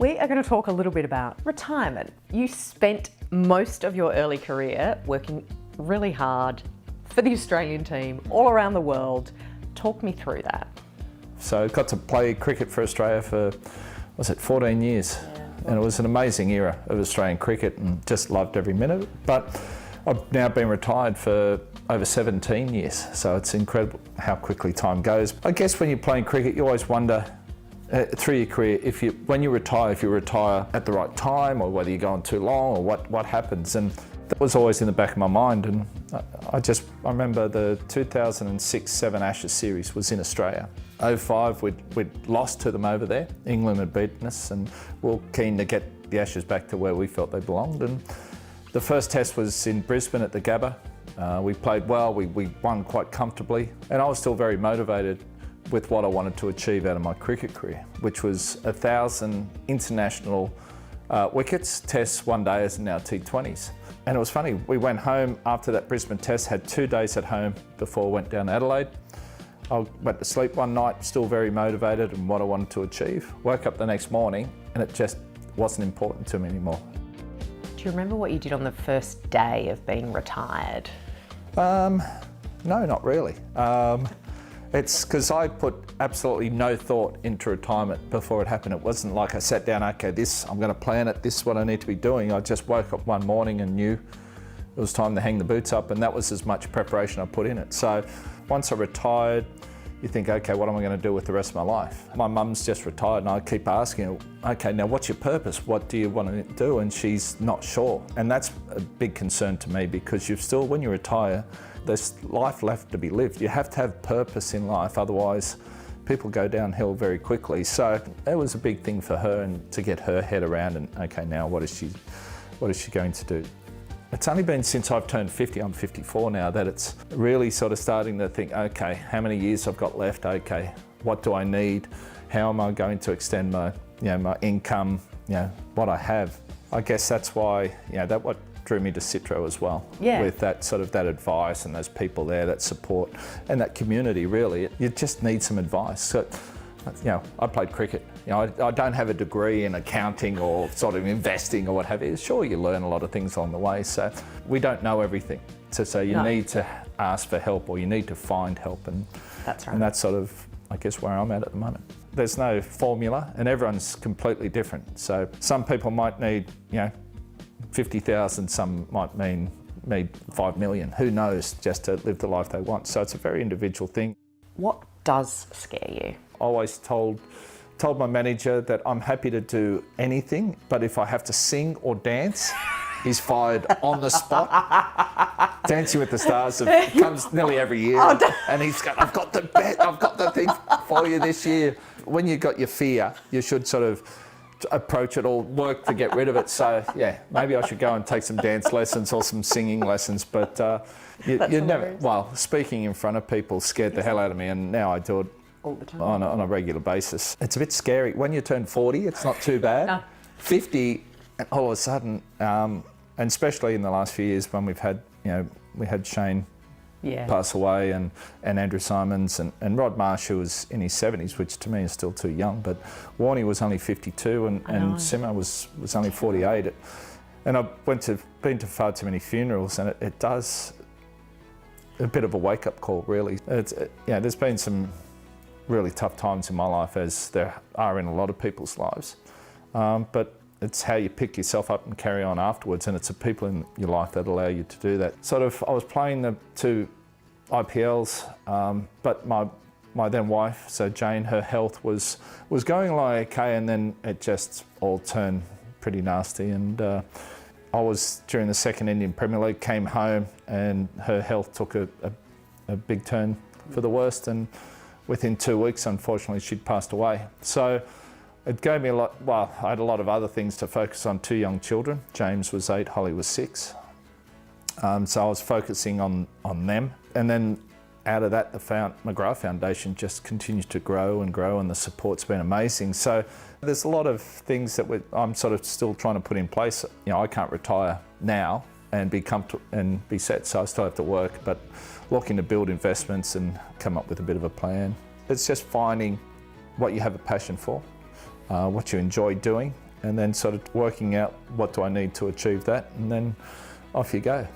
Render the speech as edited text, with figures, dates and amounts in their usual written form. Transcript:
We are going to talk a little bit about retirement. You spent most of your early career working really hard for the Australian team all around the world. Talk me through that. So I got to play cricket for Australia for, 14 years. Yeah. And it was an amazing era of Australian cricket and just loved every minute. But I've now been retired for over 17 years. So it's incredible how quickly time goes. I guess when you're playing cricket, you always wonder through your career, when you retire, if you retire at the right time or whether you're going too long or what happens. And that was always in the back of my mind. And I remember the 2006-7 Ashes series was in Australia. 2005, we'd lost to them over there. England had beaten us and we were keen to get the Ashes back to where we felt they belonged. And the first test was in Brisbane at the Gabba. We played well, we won quite comfortably. And I was still very motivated with what I wanted to achieve out of my cricket career, which was 1,000 international wickets, tests, one days and now T20s. And it was funny, we went home after that Brisbane test, had 2 days at home before I went down to Adelaide. I went to sleep one night, still very motivated and what I wanted to achieve. Woke up the next morning and it just wasn't important to me anymore. Do you remember what you did on the first day of being retired? No, not really. It's because I put absolutely no thought into retirement before it happened. It wasn't like I sat down, okay, I'm going to plan it, this is what I need to be doing. I just woke up one morning and knew it was time to hang the boots up, and that was as much preparation I put in it. So once I retired, you think, okay, what am I going to do with the rest of my life? My mum's just retired and I keep asking her, okay, now what's your purpose? What do you want to do? And she's not sure. And that's a big concern to me because when you retire, there's life left to be lived. You have to have purpose in life, otherwise people go downhill very quickly. So it was a big thing for her and to get her head around and, okay, now what is she going to do? It's only been since I've turned 50, I'm 54 now, that it's really sort of starting to think, okay, how many years I've got left? Okay, what do I need? How am I going to extend my income, what I have? I guess that's why, that what drew me to Citro as well. Yeah. With that that advice and those people there, that support and that community really. You just need some advice. So, I played cricket. I don't have a degree in accounting or sort of investing or what have you. Sure, you learn a lot of things along the way. So we don't know everything. So you need to ask for help or you need to find help. And that's right. And that's sort of, I guess, where I'm at the moment. There's no formula and everyone's completely different. So some people might need, 50,000, some might need 5 million. Who knows, just to live the life they want. So it's a very individual thing. What does scare you? I always told my manager that I'm happy to do anything, but if I have to sing or dance, he's fired on the spot. Dancing with the Stars comes nearly every year, and I've got the thing for you this year. When you've got your fear, you should sort of approach it or work to get rid of it. So yeah, maybe I should go and take some dance lessons or some singing lessons, but you never, speaking in front of people scared the hell out of me, and now I do it all the time on a regular basis. It's a bit scary. When you turn 40, it's not too bad. No. 50, all of a sudden, and especially in the last few years when we've had, we had Shane pass away and Andrew Simons and Rod Marsh, who was in his 70s, which to me is still too young, but Warnie was only 52 and Simo was only 48. And I've been to far too many funerals, and it does a bit of a wake-up call, really. There's been some really tough times in my life, as there are in a lot of people's lives. But it's how you pick yourself up and carry on afterwards, and it's the people in your life that allow you to do that. I was playing the 2 IPLs, but my then wife, so Jane, her health was going like okay, and then it just all turned pretty nasty. And I was, during the second Indian Premier League, came home and her health took a big turn for the worst, and within 2 weeks, unfortunately, she'd passed away. So it gave me a lot, I had a lot of other things to focus on. 2 young children. James was 8, Holly was 6. So I was focusing on them. And then out of that, the McGrath Foundation just continues to grow and grow, and the support's been amazing. So there's a lot of things that I'm sort of still trying to put in place. I can't retire now and be comfortable and be set, so I still have to work, but looking to build investments and come up with a bit of a plan. It's just finding what you have a passion for, what you enjoy doing, and then sort of working out what do I need to achieve that, and then off you go.